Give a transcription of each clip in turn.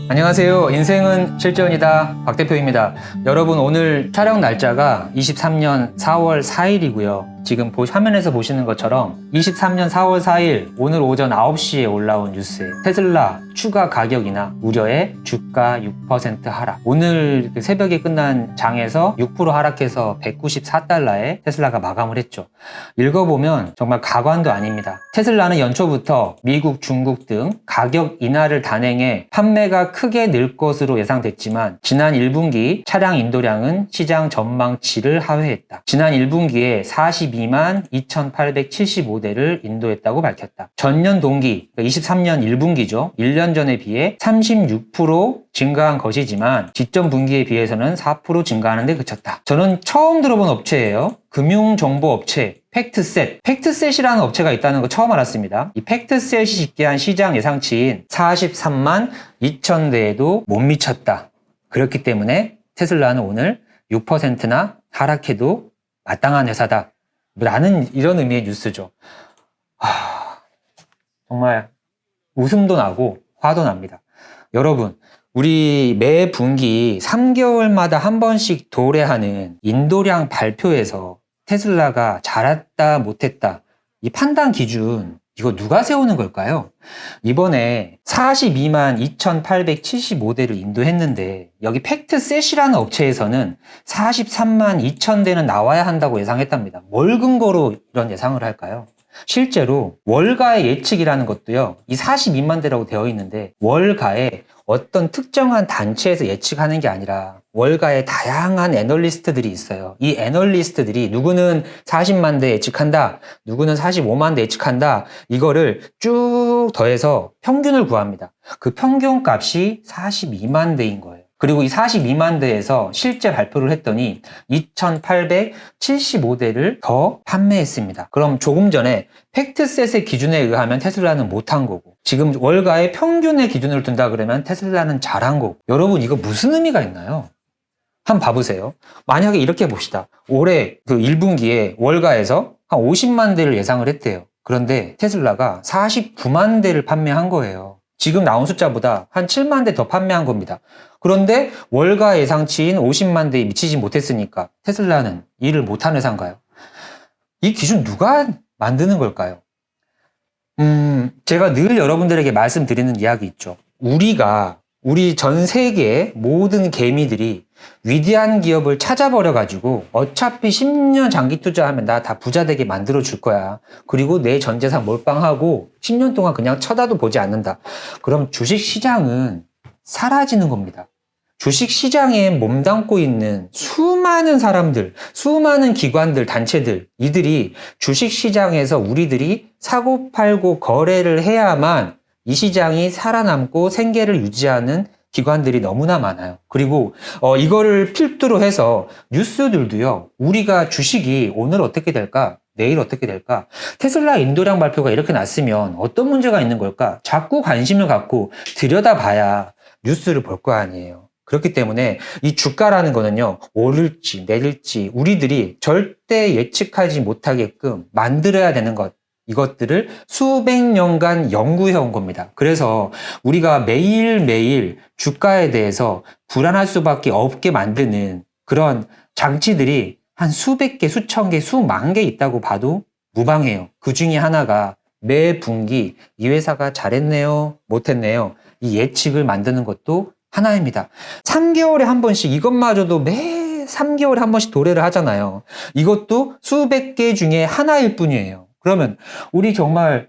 안녕하세요. 인생은 실전이다. 박 대표입니다. 여러분, 오늘 촬영 날짜가 23년 4월 4일이고요. 지금 화면에서 보시는 것처럼 23년 4월 4일 오늘 오전 9시에 올라온 뉴스에 테슬라 추가 가격이나 우려의 주가 6% 하락. 오늘 새벽에 끝난 장에서 6% 하락해서 194달러에 테슬라가 마감을 했죠. 읽어보면 정말 가관도 아닙니다. 테슬라는 연초부터 미국, 중국 등 가격 인하를 단행해 판매가 크게 늘 것으로 예상됐지만 지난 1분기 차량 인도량은 시장 전망치를 하회했다. 지난 1분기에 42만 2,875대를 인도했다고 밝혔다. 전년 동기, 23년 1분기죠. 1년 전에 비해 36% 증가한 것이지만 직전 분기에 비해서는 4% 증가하는 데 그쳤다. 저는 처음 들어본 업체예요. 금융정보업체 팩트셋. 팩트셋이라는 업체가 있다는 거 처음 알았습니다. 이 팩트셋이 집계한 시장 예상치인 43만 2천 대에도 못 미쳤다. 그렇기 때문에 테슬라는 오늘 6%나 하락해도 마땅한 회사다. 라는 이런 의미의 뉴스죠. 정말 웃음도 나고 화도 납니다. 여러분, 우리 매 분기 3개월마다 한 번씩 도래하는 인도량 발표에서 테슬라가 잘했다 못했다 이 판단 기준 이거 누가 세우는 걸까요? 이번에 42만 2,875대를 인도했는데 여기 팩트셋이라는 업체에서는 43만 2천 대는 나와야 한다고 예상했답니다. 뭘 근거로 이런 예상을 할까요? 실제로 월가의 예측이라는 것도요, 이 42만 대라고 되어 있는데 월가에 어떤 특정한 단체에서 예측하는 게 아니라 월가에 다양한 애널리스트들이 있어요. 이 애널리스트들이 누구는 40만 대 예측한다, 누구는 45만 대 예측한다, 이거를 쭉 더해서 평균을 구합니다. 그 평균 값이 42만 대인 거예요. 그리고 이 42만 대에서 실제 발표를 했더니 2,875대를 더 판매했습니다. 그럼 조금 전에 팩트셋의 기준에 의하면 테슬라는 못한 거고, 지금 월가의 평균의 기준을 둔다 그러면 테슬라는 잘한 거고, 여러분 이거 무슨 의미가 있나요? 한번 봐보세요. 만약에 이렇게 봅시다. 올해 그 1분기에 월가에서 한 50만 대를 예상을 했대요. 그런데 테슬라가 49만 대를 판매한 거예요. 지금 나온 숫자보다 한 7만 대 더 판매한 겁니다. 그런데 월가 예상치인 50만 대에 미치지 못했으니까 테슬라는 일을 못한 회사인가요? 이 기준 누가 만드는 걸까요? 제가 늘 여러분들에게 말씀드리는 이야기 있죠. 우리 전 세계의 모든 개미들이 위대한 기업을 찾아버려가지고 어차피 10년 장기 투자하면 나 다 부자 되게 만들어 줄 거야. 그리고 내 전 재산 몰빵하고 10년 동안 그냥 쳐다도 보지 않는다. 그럼 주식시장은 사라지는 겁니다. 주식시장에 몸담고 있는 수많은 사람들, 수많은 기관들, 단체들, 이들이 주식시장에서 우리들이 사고 팔고 거래를 해야만 이 시장이 살아남고 생계를 유지하는 기관들이 너무나 많아요. 그리고 이거를 필두로 해서 뉴스들도요, 우리가 주식이 오늘 어떻게 될까? 내일 어떻게 될까? 테슬라 인도량 발표가 이렇게 났으면 어떤 문제가 있는 걸까? 자꾸 관심을 갖고 들여다봐야 뉴스를 볼 거 아니에요. 그렇기 때문에 이 주가라는 거는요, 오를지 내릴지 우리들이 절대 예측하지 못하게끔 만들어야 되는 것, 이것들을 수백 년간 연구해 온 겁니다. 그래서 우리가 매일매일 주가에 대해서 불안할 수밖에 없게 만드는 그런 장치들이 한 수백 개, 수천 개, 수만 개 있다고 봐도 무방해요. 그 중에 하나가 매 분기 이 회사가 잘했네요, 못했네요, 이 예측을 만드는 것도 하나입니다. 3개월에 한 번씩, 이것마저도 매 3개월에 한 번씩 도래를 하잖아요. 이것도 수백 개 중에 하나일 뿐이에요. 그러면 우리 정말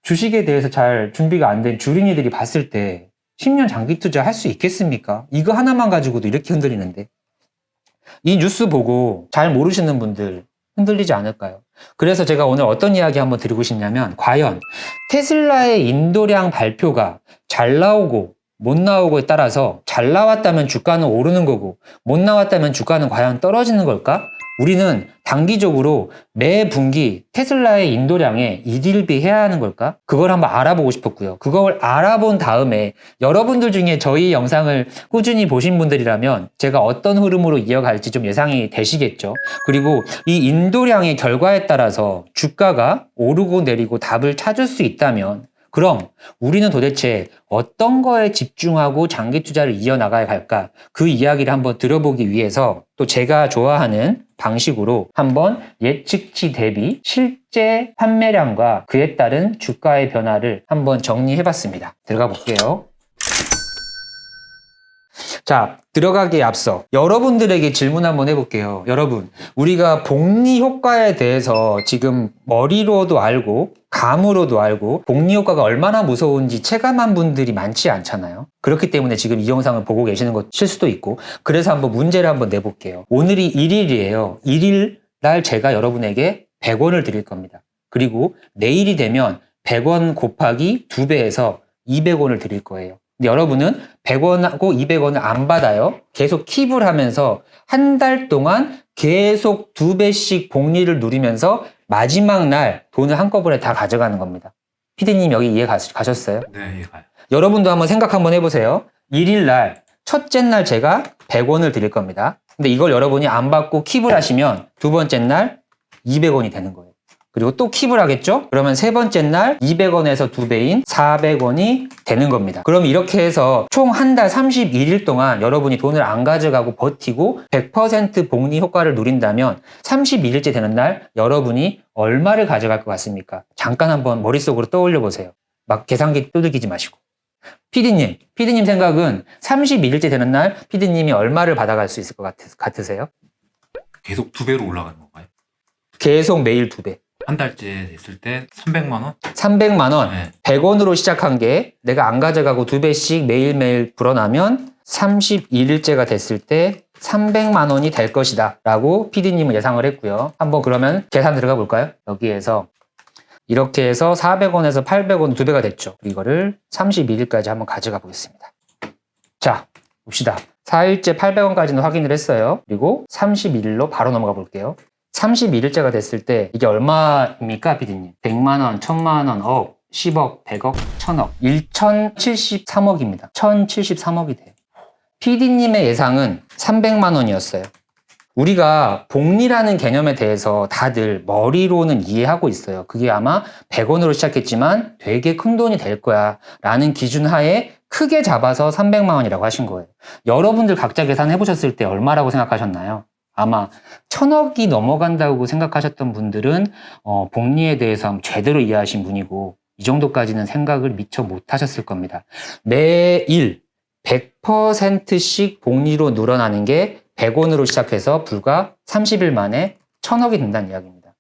주식에 대해서 잘 준비가 안 된 주린이들이 봤을 때 10년 장기 투자 할 수 있겠습니까? 이거 하나만 가지고도 이렇게 흔들리는데. 이 뉴스 보고 잘 모르시는 분들 흔들리지 않을까요? 그래서 제가 오늘 어떤 이야기 한번 드리고 싶냐면, 과연 테슬라의 인도량 발표가 잘 나오고 못 나오고에 따라서 잘 나왔다면 주가는 오르는 거고 못 나왔다면 주가는 과연 떨어지는 걸까? 우리는 단기적으로 매 분기 테슬라의 인도량에 이딜비해야 하는 걸까? 그걸 한번 알아보고 싶었고요. 그걸 알아본 다음에 여러분들 중에 저희 영상을 꾸준히 보신 분들이라면 제가 어떤 흐름으로 이어갈지 좀 예상이 되시겠죠. 그리고 이 인도량의 결과에 따라서 주가가 오르고 내리고 답을 찾을 수 있다면 그럼 우리는 도대체 어떤 거에 집중하고 장기 투자를 이어나가야 할까? 그 이야기를 한번 들어보기 위해서 또 제가 좋아하는 방식으로 한번 예측치 대비 실제 판매량과 그에 따른 주가의 변화를 한번 정리해봤습니다. 들어가 볼게요. 자, 들어가기에 앞서 여러분들에게 질문 한번 해볼게요. 여러분, 우리가 복리 효과에 대해서 지금 머리로도 알고 감으로도 알고 복리 효과가 얼마나 무서운지 체감한 분들이 많지 않잖아요. 그렇기 때문에 지금 이 영상을 보고 계시는 것일 수도 있고, 그래서 한번 문제를 한번 내볼게요. 오늘이 1일이에요. 1일 날 제가 여러분에게 100원을 드릴 겁니다. 그리고 내일이 되면 100원 곱하기 2배해서 200원을 드릴 거예요. 근데 여러분은 100원하고 200원을 안 받아요. 계속 킵을 하면서 한 달 동안 계속 2배씩 복리를 누리면서 마지막 날 돈을 한꺼번에 다 가져가는 겁니다. 피디님 여기 이해 가셨어요? 네, 이해가요. 여러분도 한번 생각 한번 해보세요. 1일 날, 첫째 날 제가 100원을 드릴 겁니다. 근데 이걸 여러분이 안 받고 킵을 하시면 두 번째 날 200원이 되는 거예요. 그리고 또 킵을 하겠죠? 그러면 세 번째 날 200원에서 2배인 400원이 되는 겁니다. 그럼 이렇게 해서 총 한 달 31일 동안 여러분이 돈을 안 가져가고 버티고 100% 복리 효과를 누린다면 31일째 되는 날 여러분이 얼마를 가져갈 것 같습니까? 잠깐 한번 머릿속으로 떠올려 보세요. 막 계산기 두들기지 마시고. 피디님 생각은 31일째 되는 날 피디님이 얼마를 받아갈 수 있을 것 같으세요? 계속 2배로 올라가는 건가요? 계속 매일 2배. 한 달째 됐을 때 300만 원? 300만 원, 네. 100원으로 시작한 게 내가 안 가져가고 2배씩 매일매일 불어나면 31일째가 됐을 때 300만 원이 될 것이다 라고 PD님은 예상을 했고요. 한번 그러면 계산 들어가 볼까요? 여기에서 이렇게 해서 400원에서 800원 2배가 됐죠. 이거를 31일까지 한번 가져가 보겠습니다. 자, 봅시다. 4일째 800원까지는 확인을 했어요. 그리고 31일로 바로 넘어가 볼게요. 31일째가 됐을 때 이게 얼마입니까, 피디님? 100만 원, 1000만 원, 억, 10억, 100억, 1000억. 1073억입니다. 1073억이 돼요. 피디님의 예상은 300만 원이었어요. 우리가 복리라는 개념에 대해서 다들 머리로는 이해하고 있어요. 그게 아마 100원으로 시작했지만 되게 큰 돈이 될 거야 라는 기준 하에 크게 잡아서 300만 원이라고 하신 거예요. 여러분들 각자 계산해 보셨을 때 얼마라고 생각하셨나요? 아마 1000억이 넘어간다고 생각하셨던 분들은 복리에 대해서 제대로 이해하신 분이고 이 정도까지는 생각을 미처 못하셨을 겁니다. 매일 100%씩 복리로 늘어나는 게 100원으로 시작해서 불과 30일 만에 1000억이 된다는 이야기입니다.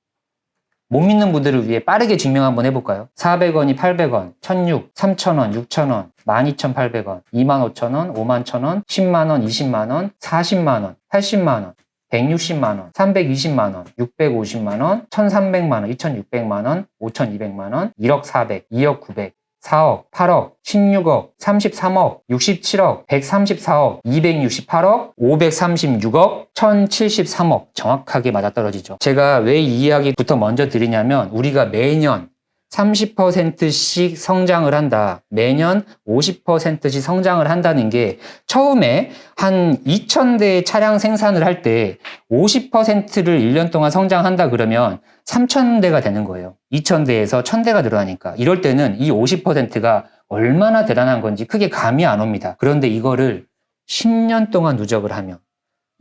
못 믿는 분들을 위해 빠르게 증명 한번 해볼까요? 400원이 800원, 1006, 3000원, 6000원, 12800원, 25000원, 51000원, 10만원, 20만원, 40만원, 80만원, 160만원, 320만원, 650만원, 1300만원, 2600만원, 5200만원, 1억 400, 2억 900, 4억, 8억, 16억, 33억, 67억, 134억, 268억, 536억, 1073억 정확하게 맞아떨어지죠. 제가 왜 이 이야기부터 먼저 드리냐면 우리가 매년 30%씩 성장을 한다. 매년 50%씩 성장을 한다는 게 처음에 한 2000대의 차량 생산을 할 때 50%를 1년 동안 성장한다 그러면 3000대가 되는 거예요. 2000대에서 1000대가 늘어나니까. 이럴 때는 이 50%가 얼마나 대단한 건지 크게 감이 안 옵니다. 그런데 이거를 10년 동안 누적을 하면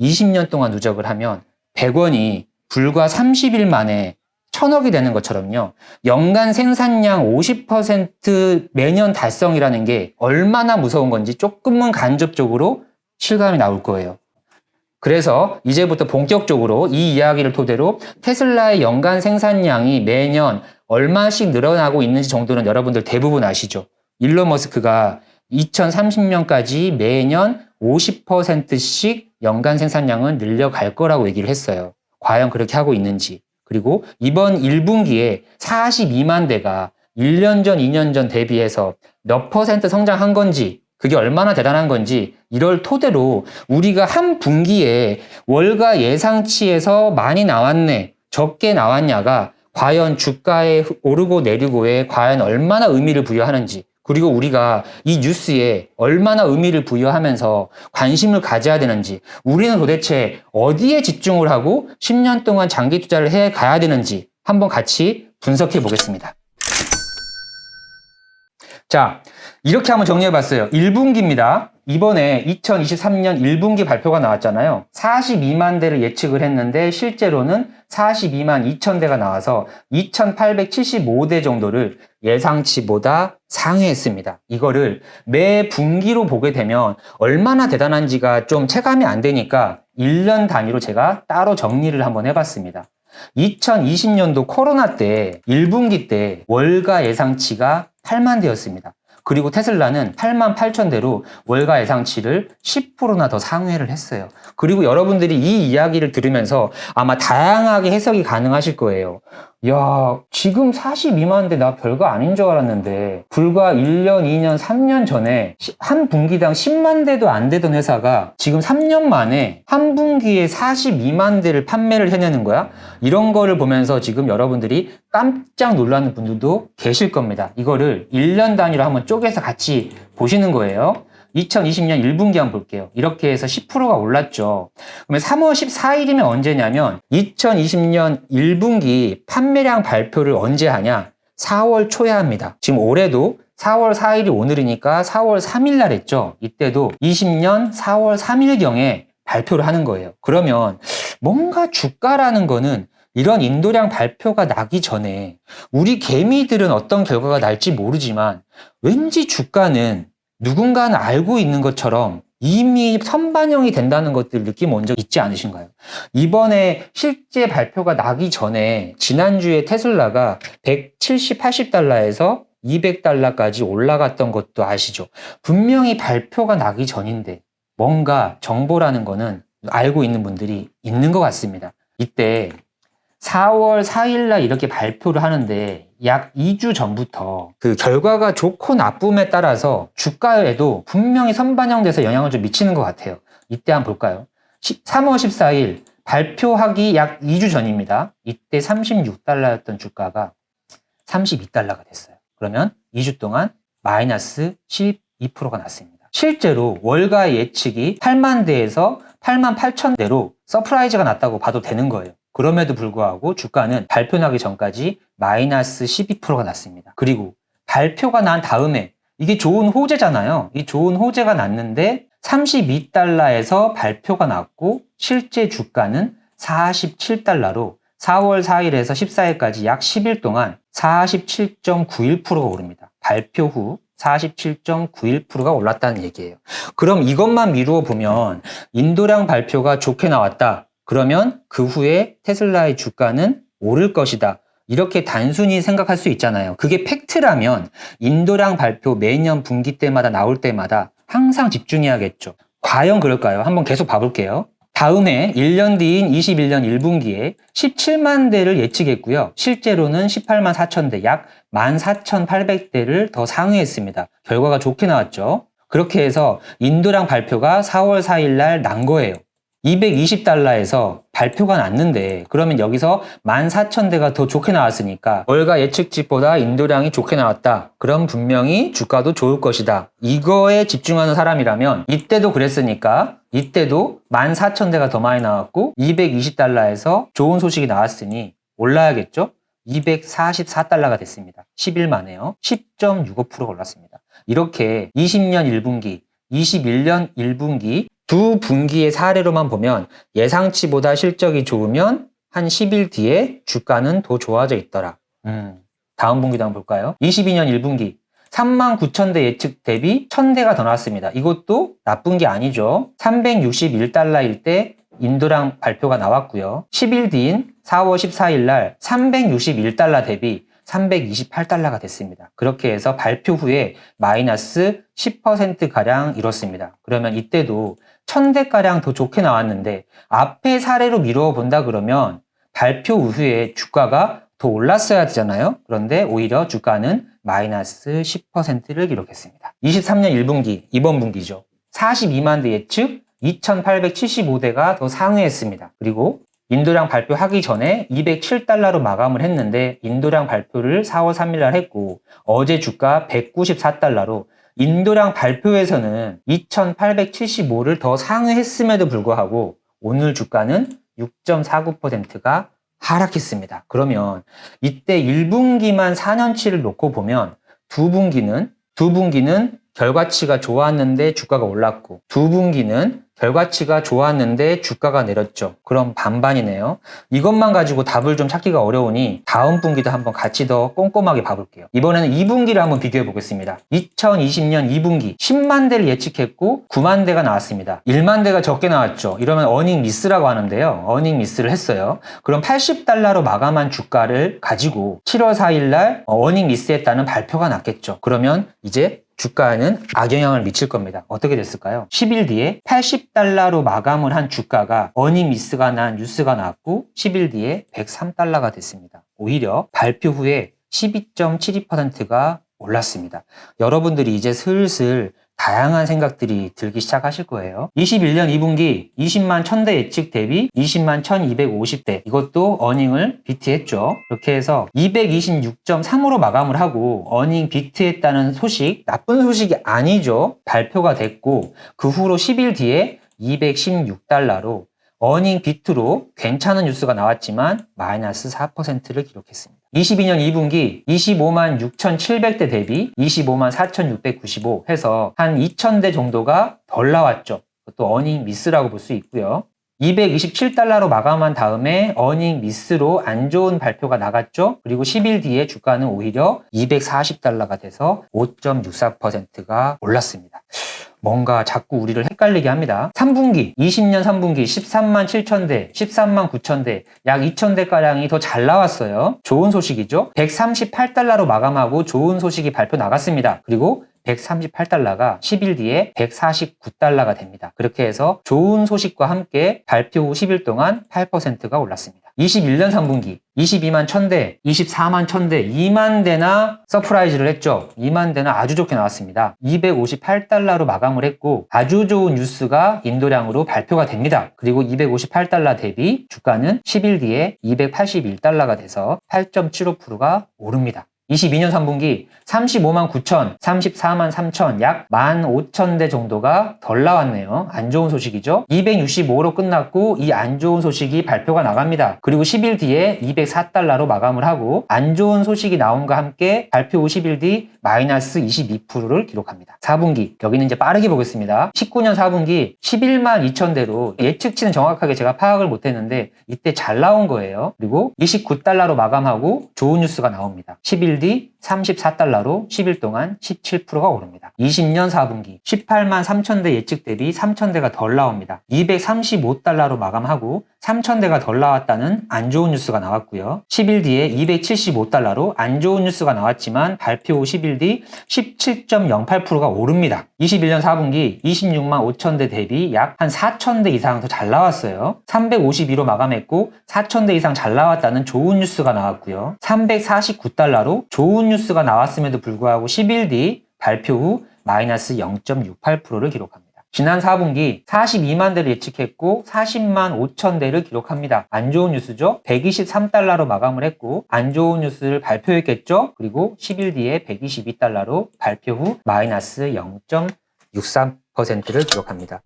20년 동안 누적을 하면 100원이 불과 30일 만에 1000억이 되는 것처럼요. 연간 생산량 50% 매년 달성이라는 게 얼마나 무서운 건지 조금은 간접적으로 실감이 나올 거예요. 그래서 이제부터 본격적으로 이 이야기를 토대로 테슬라의 연간 생산량이 매년 얼마씩 늘어나고 있는지 정도는 여러분들 대부분 아시죠? 일론 머스크가 2030년까지 매년 50%씩 연간 생산량을 늘려갈 거라고 얘기를 했어요. 과연 그렇게 하고 있는지. 그리고 이번 1분기에 42만 대가 1년 전, 2년 전 대비해서 몇 % 성장한 건지 그게 얼마나 대단한 건지 이걸 토대로 우리가 한 분기에 월가 예상치에서 많이 나왔네, 적게 나왔냐가 과연 주가에 오르고 내리고에 과연 얼마나 의미를 부여하는지 그리고 우리가 이 뉴스에 얼마나 의미를 부여하면서 관심을 가져야 되는지 우리는 도대체 어디에 집중을 하고 10년 동안 장기 투자를 해 가야 되는지 한번 같이 분석해 보겠습니다. 자, 이렇게 한번 정리해봤어요. 1분기입니다. 이번에 2023년 1분기 발표가 나왔잖아요. 42만 대를 예측을 했는데 실제로는 42만 2천 대가 나와서 2,875대 정도를 예상치보다 상회했습니다. 이거를 매 분기로 보게 되면 얼마나 대단한지가 좀 체감이 안 되니까 1년 단위로 제가 따로 정리를 한번 해봤습니다. 2020년도 코로나 때 1분기 때 월가 예상치가 8만 대였습니다. 그리고 테슬라는 8만 8천 대로 월가 예상치를 10%나 더 상회를 했어요. 그리고 여러분들이 이 이야기를 들으면서 아마 다양하게 해석이 가능하실 거예요. 야, 지금 42만 대 나 별거 아닌 줄 알았는데 불과 1년, 2년, 3년 전에 한 분기당 10만 대도 안 되던 회사가 지금 3년 만에 한 분기에 42만 대를 판매를 해내는 거야? 이런 거를 보면서 지금 여러분들이 깜짝 놀라는 분들도 계실 겁니다. 이거를 1년 단위로 한번 쪼개서 같이 보시는 거예요. 2020년 1분기 한번 볼게요. 이렇게 해서 10%가 올랐죠. 그러면 3월 14일이면 언제냐면 2020년 1분기 판매량 발표를 언제 하냐? 4월 초에 합니다. 지금 올해도 4월 4일이 오늘이니까 4월 3일 날 했죠. 이때도 20년 4월 3일경에 발표를 하는 거예요. 그러면 뭔가 주가라는 거는 이런 인도량 발표가 나기 전에 우리 개미들은 어떤 결과가 날지 모르지만 왠지 주가는 누군가는 알고 있는 것처럼 이미 선반영이 된다는 것들 느낌 온 적 있지 않으신가요? 이번에 실제 발표가 나기 전에 지난주에 테슬라가 170, 80달러에서 200달러까지 올라갔던 것도 아시죠? 분명히 발표가 나기 전인데 뭔가 정보라는 거는 알고 있는 분들이 있는 것 같습니다. 이때 4월 4일날 이렇게 발표를 하는데 약 2주 전부터 그 결과가 좋고 나쁨에 따라서 주가에도 분명히 선반영돼서 영향을 좀 미치는 것 같아요. 이때 한번 볼까요? 3월 14일 발표하기 약 2주 전입니다. 이때 36달러였던 주가가 32달러가 됐어요. 그러면 2주 동안 마이너스 12%가 났습니다. 실제로 월가 예측이 8만 대에서 8만 8천 대로 서프라이즈가 났다고 봐도 되는 거예요. 그럼에도 불구하고 주가는 발표 나기 전까지 마이너스 12%가 났습니다. 그리고 발표가 난 다음에 이게 좋은 호재잖아요. 이 좋은 호재가 났는데 32달러에서 발표가 났고 실제 주가는 47달러로 4월 4일에서 14일까지 약 10일 동안 47.91%가 오릅니다. 발표 후 47.91%가 올랐다는 얘기예요. 그럼 이것만 미루어 보면 인도량 발표가 좋게 나왔다. 그러면 그 후에 테슬라의 주가는 오를 것이다. 이렇게 단순히 생각할 수 있잖아요. 그게 팩트라면 인도량 발표 매년 분기 때마다 나올 때마다 항상 집중해야겠죠. 과연 그럴까요? 한번 계속 봐볼게요. 다음해 1년 뒤인 21년 1분기에 17만 대를 예측했고요. 실제로는 18만 4천 대, 약 14,800대를 더 상회했습니다. 결과가 좋게 나왔죠. 그렇게 해서 인도량 발표가 4월 4일 날 난 거예요. 220달러에서 발표가 났는데 그러면 여기서 14,000대가 더 좋게 나왔으니까 월가 예측치보다 인도량이 좋게 나왔다. 그럼 분명히 주가도 좋을 것이다. 이거에 집중하는 사람이라면 이때도 그랬으니까 이때도 14,000대가 더 많이 나왔고 220달러에서 좋은 소식이 나왔으니 올라야겠죠? 244달러가 됐습니다. 10일 만에요. 10.65%가 올랐습니다. 이렇게 20년 1분기, 21년 1분기 두 분기의 사례로만 보면 예상치보다 실적이 좋으면 한 10일 뒤에 주가는 더 좋아져 있더라. 다음 분기도 한번 볼까요? 22년 1분기 39,000대 예측 대비 1,000대가 더 나왔습니다. 이것도 나쁜 게 아니죠. 361달러일 때 인도량 발표가 나왔고요. 10일 뒤인 4월 14일 날 361달러 대비 328달러가 됐습니다. 그렇게 해서 발표 후에 마이너스 10%가량 이뤘습니다. 그러면 이때도 1,000대가량 더 좋게 나왔는데 앞에 사례로 미루어 본다 그러면 발표 후에 주가가 더 올랐어야 되잖아요. 그런데 오히려 주가는 마이너스 10%를 기록했습니다. 23년 1분기, 이번 분기죠. 42만 대 예측 2,875대가 더 상회했습니다. 그리고 인도량 발표하기 전에 207달러로 마감을 했는데 인도량 발표를 4월 3일 날 했고 어제 주가 194달러로 인도량 발표에서는 2,875를 더 상회했음에도 불구하고 오늘 주가는 6.49%가 하락했습니다. 그러면 이때 1분기만 4년치를 놓고 보면 두 분기는 두 분기는 결과치가 좋았는데 주가가 올랐고 두 분기는 결과치가 좋았는데 주가가 내렸죠. 그럼 반반이네요. 이것만 가지고 답을 좀 찾기가 어려우니 다음 분기도 한번 같이 더 꼼꼼하게 봐볼게요. 이번에는 2분기를 한번 비교해 보겠습니다. 2020년 2분기 10만 대를 예측했고 9만 대가 나왔습니다. 1만 대가 적게 나왔죠. 이러면 어닝 미스라고 하는데요. 어닝 미스를 했어요. 그럼 80달러로 마감한 주가를 가지고 7월 4일 날 어닝 미스했다는 발표가 났겠죠. 그러면 이제 주가에는 악영향을 미칠 겁니다. 어떻게 됐을까요? 10일 뒤에 80달러로 마감을 한 주가가 어닝 미스가 난 뉴스가 나왔고 10일 뒤에 103달러가 됐습니다. 오히려 발표 후에 12.72%가 올랐습니다. 여러분들이 이제 슬슬 다양한 생각들이 들기 시작하실 거예요. 21년 2분기 20만 1000대 예측 대비 20만 1250대 이것도 어닝을 비트했죠. 이렇게 해서 226.3으로 마감을 하고 어닝 비트했다는 소식, 나쁜 소식이 아니죠. 발표가 됐고 그 후로 10일 뒤에 216달러로 어닝 비트로 괜찮은 뉴스가 나왔지만 마이너스 4%를 기록했습니다. 22년 2분기 25만 6,700대 대비 25만 4,695 해서 한 2,000대 정도가 덜 나왔죠. 또 어닝 미스라고 볼 수 있고요. 227달러로 마감한 다음에 어닝 미스로 안 좋은 발표가 나갔죠. 그리고 10일 뒤에 주가는 오히려 240달러가 돼서 5.64%가 올랐습니다. 뭔가 자꾸 우리를 헷갈리게 합니다. 3분기, 20년 3분기 13만 7천대, 13만 9천대, 약 2천대가량이 더 잘 나왔어요. 좋은 소식이죠. 138달러로 마감하고 좋은 소식이 발표 나갔습니다. 그리고 138달러가 10일 뒤에 149달러가 됩니다. 그렇게 해서 좋은 소식과 함께 발표 후 10일 동안 8%가 올랐습니다. 21년 3분기 22만 1000대, 24만 1000대, 2만 대나 서프라이즈를 했죠. 2만 대나 아주 좋게 나왔습니다. 258달러로 마감을 했고 아주 좋은 뉴스가 인도량으로 발표가 됩니다. 그리고 258달러 대비 주가는 10일 뒤에 281달러가 돼서 8.75%가 오릅니다. 22년 3분기 35만 9천, 34만 3천, 약 15,000대 정도가 덜 나왔네요. 안 좋은 소식이죠. 265로 끝났고 이 안 좋은 소식이 발표가 나갑니다. 그리고 10일 뒤에 204달러로 마감을 하고 안 좋은 소식이 나옴과 함께 발표 후 10일 뒤 마이너스 22%를 기록합니다. 4분기 여기는 이제 빠르게 보겠습니다. 19년 4분기 11만 2천대로 예측치는 정확하게 제가 파악을 못했는데 이때 잘 나온 거예요. 그리고 29달러로 마감하고 좋은 뉴스가 나옵니다. 10일 뒤 34달러로 10일 동안 17%가 오릅니다. 20년 4분기 18만 3천대 예측 대비 3천대가 덜 나옵니다. 235달러로 마감하고 3천대가 덜 나왔다는 안 좋은 뉴스가 나왔고요. 10일 뒤에 275달러로 안 좋은 뉴스가 나왔지만 발표 후 10일 뒤 17.08%가 오릅니다. 21년 4분기 26만 5천대 대비 약 한 4천대 이상 더 잘 나왔어요. 352로 마감했고 4천대 이상 잘 나왔다는 좋은 뉴스가 나왔고요. 349달러로 좋은 뉴스가 나왔음에도 불구하고 10일 뒤 발표 후 마이너스 0.68%를 기록합니다. 지난 4분기 42만 대를 예측했고 40만 5천 대를 기록합니다. 안 좋은 뉴스죠. 123달러로 마감을 했고 안 좋은 뉴스를 발표했겠죠. 그리고 10일 뒤에 122달러로 발표 후 마이너스 0.63%를 기록합니다.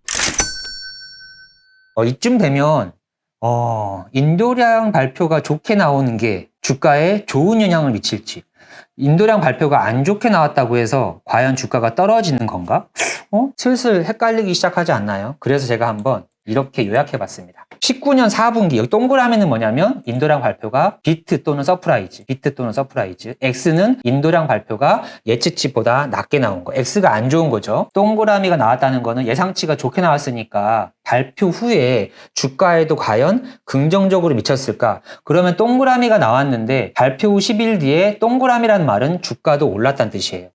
이쯤 되면 인도량 발표가 좋게 나오는 게 주가에 좋은 영향을 미칠지, 인도량 발표가 안 좋게 나왔다고 해서 과연 주가가 떨어지는 건가? 슬슬 헷갈리기 시작하지 않나요? 그래서 제가 한번 이렇게 요약해봤습니다. 19년 4분기, 여기 동그라미는 뭐냐면 인도량 발표가 비트 또는 서프라이즈, X는 인도량 발표가 예측치보다 낮게 나온 거, X가 안 좋은 거죠. 동그라미가 나왔다는 거는 예상치가 좋게 나왔으니까 발표 후에 주가에도 과연 긍정적으로 미쳤을까? 그러면 동그라미가 나왔는데 발표 후 10일 뒤에 동그라미라는 말은 주가도 올랐다는 뜻이에요.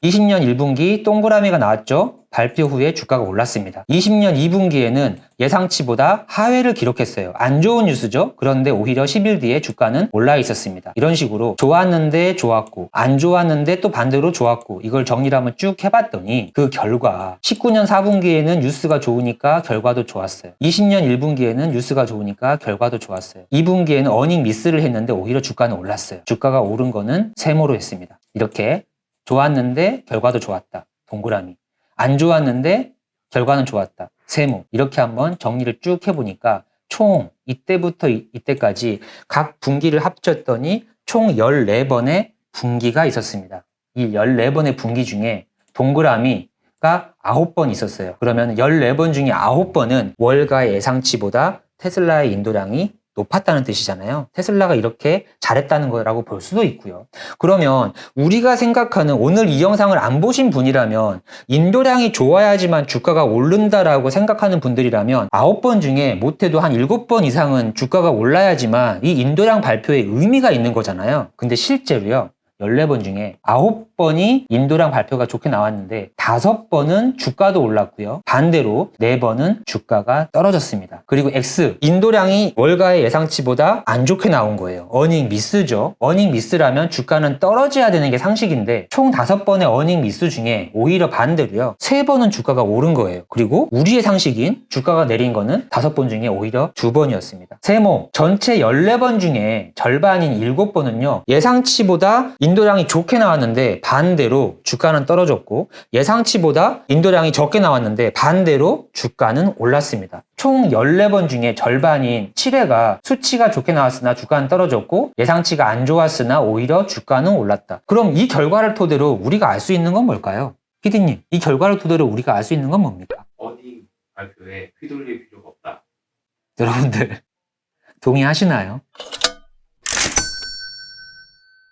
20년 1분기 동그라미가 나왔죠. 발표 후에 주가가 올랐습니다. 20년 2분기에는 예상치보다 하회를 기록했어요. 안 좋은 뉴스죠. 그런데 오히려 10일 뒤에 주가는 올라 있었습니다. 이런 식으로 좋았는데 좋았고 안 좋았는데 또 반대로 좋았고 이걸 정리를 한번 쭉 해봤더니 그 결과 19년 4분기에는 뉴스가 좋으니까 결과도 좋았어요. 20년 1분기에는 뉴스가 좋으니까 결과도 좋았어요. 2분기에는 어닝 미스를 했는데 오히려 주가는 올랐어요. 주가가 오른 거는 세모로 했습니다. 이렇게 좋았는데 결과도 좋았다. 동그라미. 안 좋았는데 결과는 좋았다. 세모. 이렇게 한번 정리를 쭉 해보니까 총 이때부터 이때까지 각 분기를 합쳤더니 총 14번의 분기가 있었습니다. 이 14번의 분기 중에 동그라미가 9번 있었어요. 그러면 14번 중에 9번은 월가의 예상치보다 테슬라의 인도량이 높았다는 뜻이잖아요. 테슬라가 이렇게 잘했다는 거라고 볼 수도 있고요. 그러면 우리가 생각하는, 오늘 이 영상을 안 보신 분이라면 인도량이 좋아야지만 주가가 오른다라고 생각하는 분들이라면 9번 중에 못해도 한 7번 이상은 주가가 올라야지만 이 인도량 발표에 의미가 있는 거잖아요. 근데 실제로요, 14번 중에 9번이 인도량 발표가 좋게 나왔는데 5번은 주가도 올랐고요. 반대로 4번은 주가가 떨어졌습니다. 그리고 X, 인도량이 월가의 예상치보다 안 좋게 나온 거예요. 어닝 미스죠. 어닝 미스라면 주가는 떨어져야 되는 게 상식인데 총 5번의 어닝 미스 중에 오히려 반대로요, 3번은 주가가 오른 거예요. 그리고 우리의 상식인 주가가 내린 거는 5번 중에 오히려 2번이었습니다. 세모, 전체 14번 중에 절반인 7번은요, 예상치보다 인도량이 좋게 나왔는데 반대로 주가는 떨어졌고, 예상치보다 인도량이 적게 나왔는데 반대로 주가는 올랐습니다. 총 14번 중에 절반인 7회가 수치가 좋게 나왔으나 주가는 떨어졌고, 예상치가 안 좋았으나 오히려 주가는 올랐다. 그럼 이 결과를 토대로 우리가 알 수 있는 건 뭘까요? 피디님, 이 결과를 토대로 우리가 알 수 있는 건 뭡니까? 어닝 발표에 휘둘릴 필요가 없다. 여러분들 동의하시나요?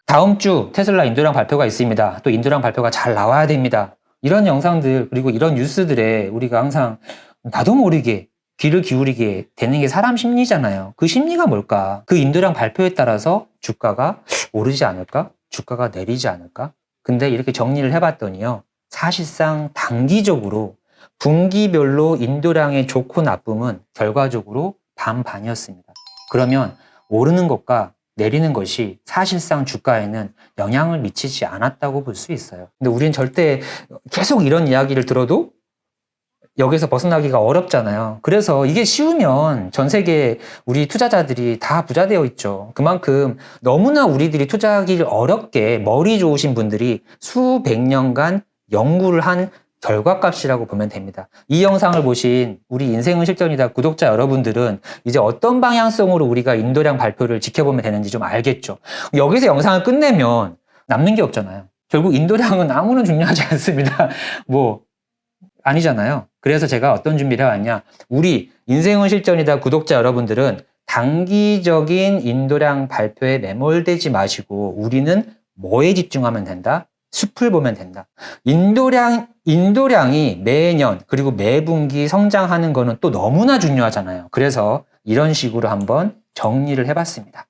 다음 주 테슬라 인도량 발표가 있습니다. 또 인도량 발표가 잘 나와야 됩니다. 이런 영상들, 그리고 이런 뉴스들에 우리가 항상 나도 모르게 귀를 기울이게 되는 게 사람 심리잖아요. 그 심리가 뭘까? 그 인도량 발표에 따라서 주가가 오르지 않을까? 주가가 내리지 않을까? 근데 이렇게 정리를 해봤더니요, 사실상 단기적으로 분기별로 인도량의 좋고 나쁨은 결과적으로 반반이었습니다. 그러면 오르는 것과 내리는 것이 사실상 주가에는 영향을 미치지 않았다고 볼 수 있어요. 근데 우리는 절대 계속 이런 이야기를 들어도 여기서 벗어나기가 어렵잖아요. 그래서 이게 쉬우면 전 세계 우리 투자자들이 다 부자 되어 있죠. 그만큼 너무나 우리들이 투자하기를 어렵게 머리 좋으신 분들이 수백 년간 연구를 한 결과값이라고 보면 됩니다. 이 영상을 보신 우리 인생은 실전이다 구독자 여러분들은 이제 어떤 방향성으로 우리가 인도량 발표를 지켜보면 되는지 좀 알겠죠. 여기서 영상을 끝내면 남는 게 없잖아요. 결국 인도량은 아무런 중요하지 않습니다. 아니잖아요. 그래서 제가 어떤 준비를 해왔냐, 우리 인생은 실전이다 구독자 여러분들은 단기적인 인도량 발표에 매몰되지 마시고 우리는 뭐에 집중하면 된다? 숲을 보면 된다. 인도량이 매년 그리고 매분기 성장하는 거는 또 너무나 중요하잖아요. 그래서 이런 식으로 한번 정리를 해봤습니다.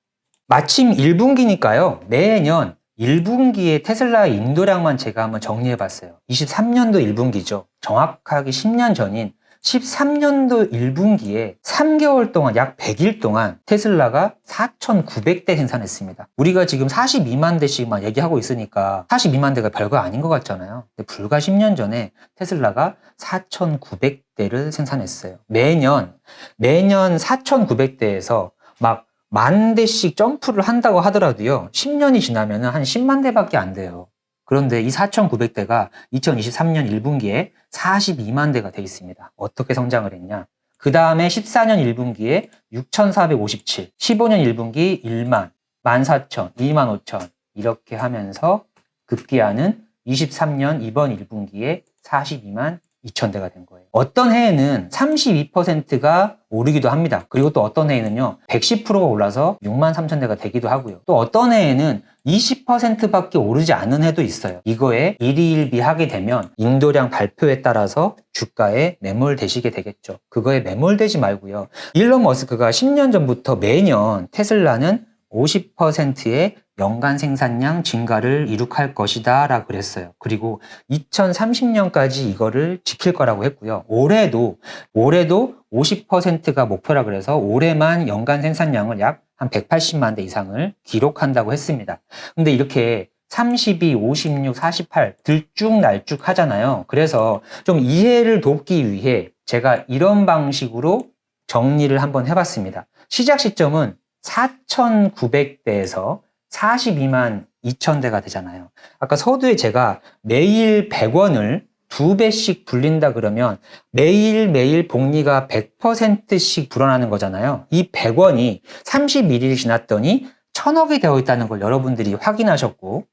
마침 1분기니까요. 매년 1분기의 테슬라의 인도량만 제가 한번 정리해봤어요. 23년도 1분기죠. 정확하게 10년 전인 13년도 1분기에 3개월 동안, 약 100일 동안 테슬라가 4,900대 생산했습니다. 우리가 지금 42만 대씩만 얘기하고 있으니까 42만 대가 별거 아닌 것 같잖아요. 근데 불과 10년 전에 테슬라가 4,900대를 생산했어요. 매년 4,900대에서 막 10,000대씩 점프를 한다고 하더라도요, 10년이 지나면 한 10만 대밖에 안 돼요. 그런데 이 4,900대가 2023년 1분기에 42만 대가 돼 있습니다. 어떻게 성장을 했냐? 그 다음에 14년 1분기에 6,457, 15년 1분기 1만, 14,000, 25,000 이렇게 하면서 급기야는 23년 이번 1분기에 42만 2,000대가 된 거예요. 어떤 해에는 32%가 오르기도 합니다. 그리고 또 어떤 해에는요, 110%가 올라서 63,000대가 되기도 하고요. 또 어떤 해에는 20%밖에 오르지 않는 해도 있어요. 이거에 일희일비하게 되면 인도량 발표에 따라서 주가에 매몰되시게 되겠죠. 그거에 매몰되지 말고요. 일론 머스크가 10년 전부터 매년 테슬라는 50%의 연간 생산량 증가를 이룩할 것이다 라고 그랬어요. 그리고 2030년까지 이거를 지킬 거라고 했고요. 올해도 50%가 목표라 그래서 올해만 연간 생산량을 약 한 180만 대 이상을 기록한다고 했습니다. 근데 이렇게 32, 56, 48 들쭉날쭉 하잖아요. 그래서 좀 이해를 돕기 위해 제가 이런 방식으로 정리를 한번 해봤습니다. 시작 시점은 4,900대에서 42만 2,000대가 되잖아요. 아까 서두에 제가 매일 100원을 2배씩 불린다 그러면 매일매일 복리가 100%씩 불어나는 거잖아요. 이 100원이 31일이 지났더니 1,000억이 되어 있다는 걸 여러분들이 확인하셨고,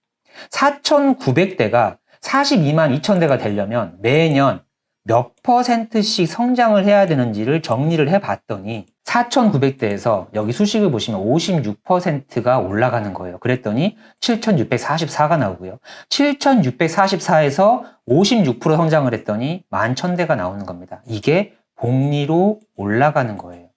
4,900대가 42만 2천 대가 되려면 매년 몇 %씩 성장을 해야 되는지를 정리를 해봤더니 4,900대에서 여기 수식을 보시면 56%가 올라가는 거예요. 그랬더니 7,644가 나오고요. 7,644에서 56% 성장을 했더니 11,000대가 나오는 겁니다. 이게 복리로 올라가는 거예요.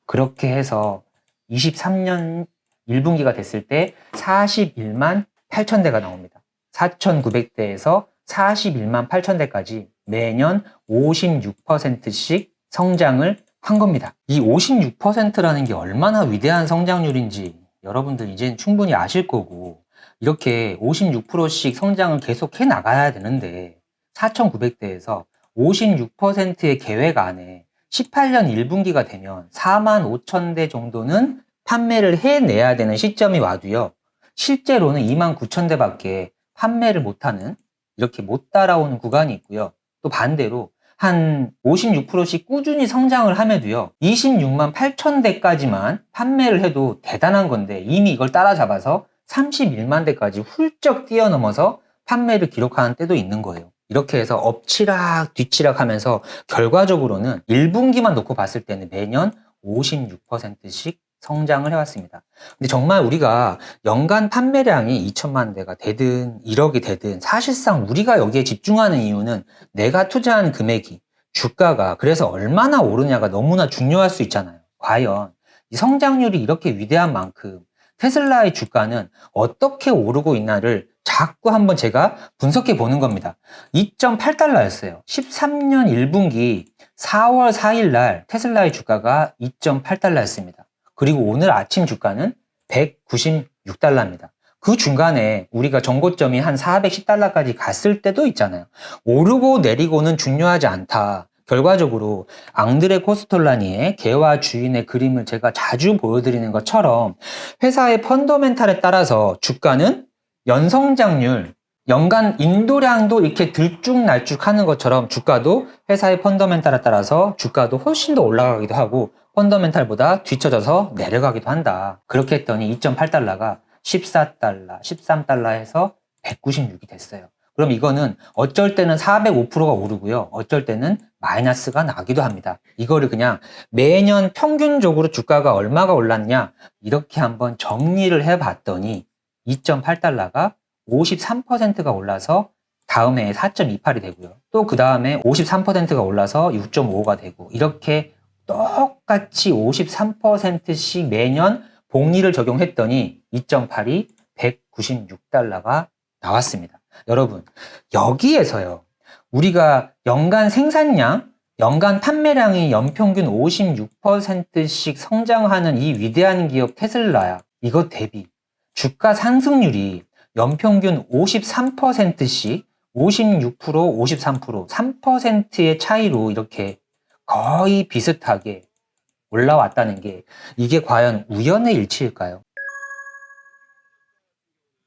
그렇게 해서 23년 1분기가 됐을 때 41만 8천 대가 나옵니다. 4,900대에서 41만 8천 대까지 매년 56%씩 성장을 한 겁니다. 이 56%라는 게 얼마나 위대한 성장률인지 여러분들 이제는 충분히 아실 거고, 이렇게 56%씩 성장을 계속 해 나가야 되는데 4,900대에서 56%의 계획 안에 18년 1분기가 되면 4만 5천 대 정도는 판매를 해내야 되는 시점이 와도요, 실제로는 2만 9천 대밖에 판매를 못하는, 이렇게 못 따라오는 구간이 있고요. 또 반대로 한 56%씩 꾸준히 성장을 함에도요, 26만 8천 대까지만 판매를 해도 대단한 건데 이미 이걸 따라잡아서 31만 대까지 훌쩍 뛰어넘어서 판매를 기록하는 때도 있는 거예요. 이렇게 해서 엎치락 뒤치락 하면서 결과적으로는 1분기만 놓고 봤을 때는 매년 56%씩 성장을 해왔습니다. 근데 정말 우리가 연간 판매량이 2천만 대가 되든 1억이 되든 사실상 우리가 여기에 집중하는 이유는 내가 투자한 금액이, 주가가 그래서 얼마나 오르냐가 너무나 중요할 수 있잖아요. 과연 이 성장률이 이렇게 위대한 만큼 테슬라의 주가는 어떻게 오르고 있나를 자꾸 한번 제가 분석해 보는 겁니다. 2.8달러였어요. 13년 1분기 4월 4일 날 테슬라의 주가가 2.8달러였습니다. 그리고 오늘 아침 주가는 196달러입니다. 그 중간에 우리가 정고점이 한 410달러까지 갔을 때도 있잖아요. 오르고 내리고는 중요하지 않다. 결과적으로 앙드레 코스톨라니의 개와 주인의 그림을 제가 자주 보여드리는 것처럼 회사의 펀더멘탈에 따라서 주가는 연성장률, 연간 인도량도 이렇게 들쭉날쭉하는 것처럼 주가도 회사의 펀더멘탈에 따라서 주가도 훨씬 더 올라가기도 하고 펀더멘탈보다 뒤쳐져서 내려가기도 한다. 그렇게 했더니 2.8달러가 14달러, 13달러 해서 196이 됐어요. 그럼 이거는 어쩔 때는 405%가 오르고요. 어쩔 때는 마이너스가 나기도 합니다. 이거를 그냥 매년 평균적으로 주가가 얼마가 올랐냐 이렇게 한번 정리를 해봤더니 2.8달러가 53%가 올라서 다음 해에 4.28이 되고요. 또 그 다음에 53%가 올라서 6.55가 되고, 이렇게 똑같이 53%씩 매년 복리를 적용했더니 2.8이 196달러가 나왔습니다. 여러분, 여기에서요, 우리가 연간 생산량, 연간 판매량이 연평균 56%씩 성장하는 이 위대한 기업 테슬라야, 이것 대비 주가 상승률이 연평균 53%씩 56%, 53%, 3%의 차이로 이렇게 거의 비슷하게 올라왔다는 게, 이게 과연 우연의 일치일까요?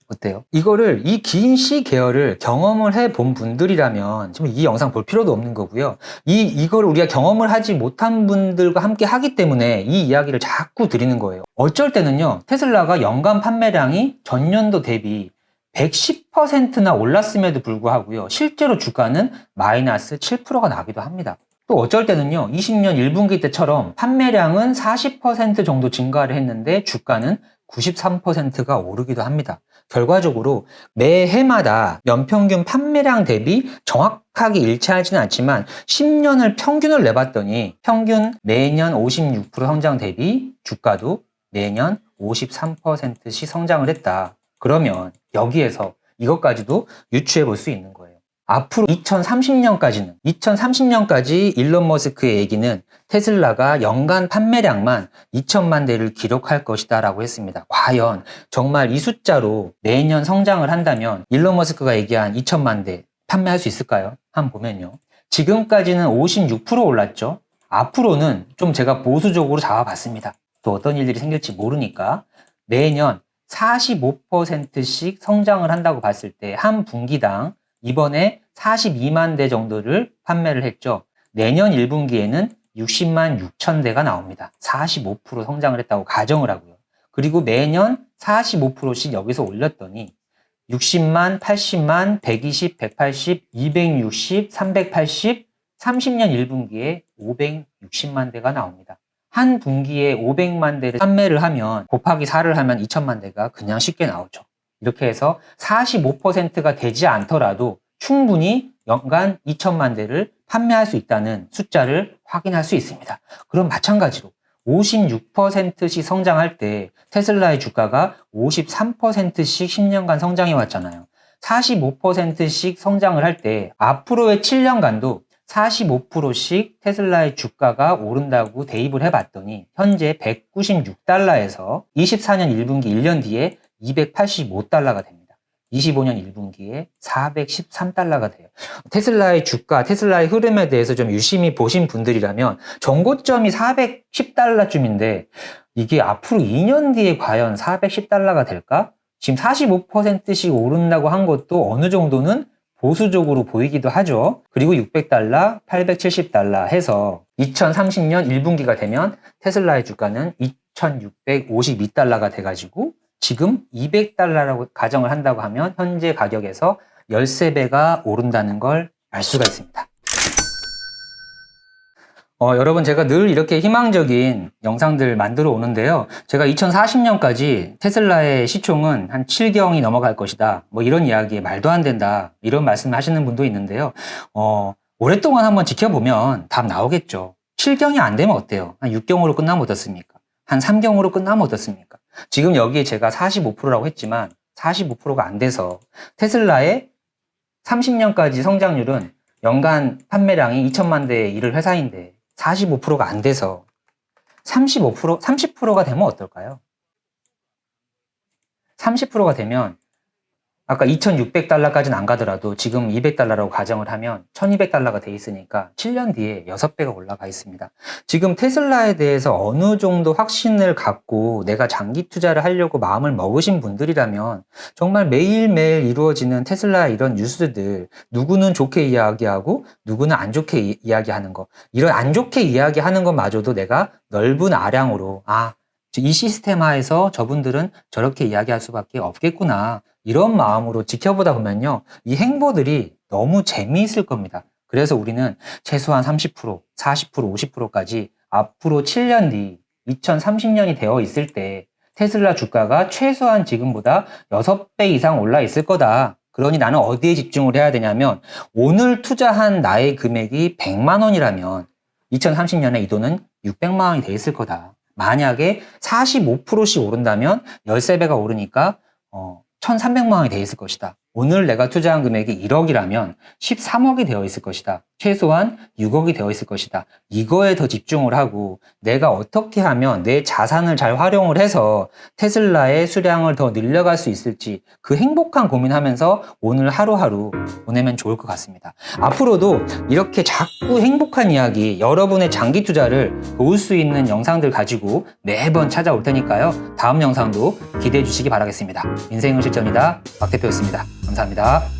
어때요? 이거를, 이 긴 시계열을 경험을 해본 분들이라면 지금 이 영상 볼 필요도 없는 거고요. 이걸 우리가 경험을 하지 못한 분들과 함께 하기 때문에 이 이야기를 자꾸 드리는 거예요. 어쩔 때는요, 테슬라가 연간 판매량이 전년도 대비 110%나 올랐음에도 불구하고요, 실제로 주가는 마이너스 7%가 나기도 합니다. 또 어쩔 때는요, 20년 1분기 때처럼 판매량은 40% 정도 증가를 했는데 주가는 93%가 오르기도 합니다. 결과적으로 매해마다 연평균 판매량 대비 정확하게 일치하지는 않지만 10년을 평균을 내봤더니 평균 매년 56% 성장 대비 주가도 매년 53%씩 성장을 했다. 그러면 여기에서 이것까지도 유추해 볼 수 있는 거예요. 앞으로 2030년까지 일론 머스크의 얘기는 테슬라가 연간 판매량만 2천만 대를 기록할 것이다 라고 했습니다. 과연 정말 이 숫자로 매년 성장을 한다면 일론 머스크가 얘기한 2천만 대 판매할 수 있을까요? 한번 보면요, 지금까지는 56% 올랐죠. 앞으로는 좀 제가 보수적으로 잡아봤습니다. 또 어떤 일들이 생길지 모르니까 매년 45%씩 성장을 한다고 봤을 때 한 분기당 이번에 42만 대 정도를 판매를 했죠. 내년 1분기에는 60만 6천 대가 나옵니다. 45% 성장을 했다고 가정을 하고요. 그리고 매년 45%씩 여기서 올렸더니 60만, 80만, 120, 180, 260, 380, 30년 1분기에 560만 대가 나옵니다. 한 분기에 500만 대를 판매를 하면 곱하기 4를 하면 2천만 대가 그냥 쉽게 나오죠. 이렇게 해서 45%가 되지 않더라도 충분히 연간 2천만 대를 판매할 수 있다는 숫자를 확인할 수 있습니다. 그럼 마찬가지로 56%씩 성장할 때 테슬라의 주가가 53%씩 10년간 성장해 왔잖아요. 45%씩 성장을 할 때 앞으로의 7년간도 45%씩 테슬라의 주가가 오른다고 대입을 해봤더니 현재 196달러에서 24년 1분기 1년 뒤에 285달러가 됩니다. 25년 1분기에 413달러가 돼요. 테슬라의 주가, 테슬라의 흐름에 대해서 좀 유심히 보신 분들이라면 정고점이 410달러쯤인데 이게 앞으로 2년 뒤에 과연 410달러가 될까? 지금 45%씩 오른다고 한 것도 어느 정도는 보수적으로 보이기도 하죠. 그리고 600달러, 870달러 해서 2030년 1분기가 되면 테슬라의 주가는 2652달러가 돼가지고 지금 200달러라고 가정을 한다고 하면 현재 가격에서 13배가 오른다는 걸 알 수가 있습니다. 여러분 제가 늘 이렇게 희망적인 영상들 만들어 오는데요. 제가 2040년까지 테슬라의 시총은 한 7경이 넘어갈 것이다. 뭐 이런 이야기에 말도 안 된다. 이런 말씀을 하시는 분도 있는데요. 오랫동안 한번 지켜보면 답 나오겠죠. 7경이 안 되면 어때요? 한 6경으로 끝나면 어떻습니까? 한 3경으로 끝나면 어떻습니까? 지금 여기에 제가 45%라고 했지만 45%가 안 돼서 테슬라의 30년까지 성장률은 연간 판매량이 2천만 대에 이를 회사인데 45%가 안 돼서 35%, 30%가 되면 어떨까요? 30%가 되면 아까 2,600달러까지는 안 가더라도 지금 200달러라고 가정을 하면 1,200달러가 돼 있으니까 7년 뒤에 6배가 올라가 있습니다. 지금 테슬라에 대해서 어느 정도 확신을 갖고 내가 장기 투자를 하려고 마음을 먹으신 분들이라면 정말 매일매일 이루어지는 테슬라 이런 뉴스들 누구는 좋게 이야기하고 누구는 안 좋게 이야기하는 거 이런 안 좋게 이야기하는 것마저도 내가 넓은 아량으로 이 시스템 하에서 저분들은 저렇게 이야기할 수밖에 없겠구나. 이런 마음으로 지켜보다 보면요. 이 행보들이 너무 재미있을 겁니다. 그래서 우리는 최소한 30%, 40%, 50%까지 앞으로 7년 뒤 2030년이 되어 있을 때 테슬라 주가가 최소한 지금보다 6배 이상 올라 있을 거다. 그러니 나는 어디에 집중을 해야 되냐면 오늘 투자한 나의 금액이 100만 원이라면 2030년에 이 돈은 600만 원이 돼 있을 거다. 만약에 45%씩 오른다면 13배가 오르니까 1,300만 원이 돼 있을 것이다. 오늘 내가 투자한 금액이 1억이라면 13억이 되어 있을 것이다. 최소한 6억이 되어 있을 것이다. 이거에 더 집중을 하고 내가 어떻게 하면 내 자산을 잘 활용을 해서 테슬라의 수량을 더 늘려갈 수 있을지 그 행복한 고민하면서 오늘 하루하루 보내면 좋을 것 같습니다. 앞으로도 이렇게 자꾸 행복한 이야기, 여러분의 장기 투자를 도울 수 있는 영상들 가지고 매번 찾아올 테니까요. 다음 영상도 기대해 주시기 바라겠습니다. 인생은 실전이다. 박 대표였습니다. 감사합니다.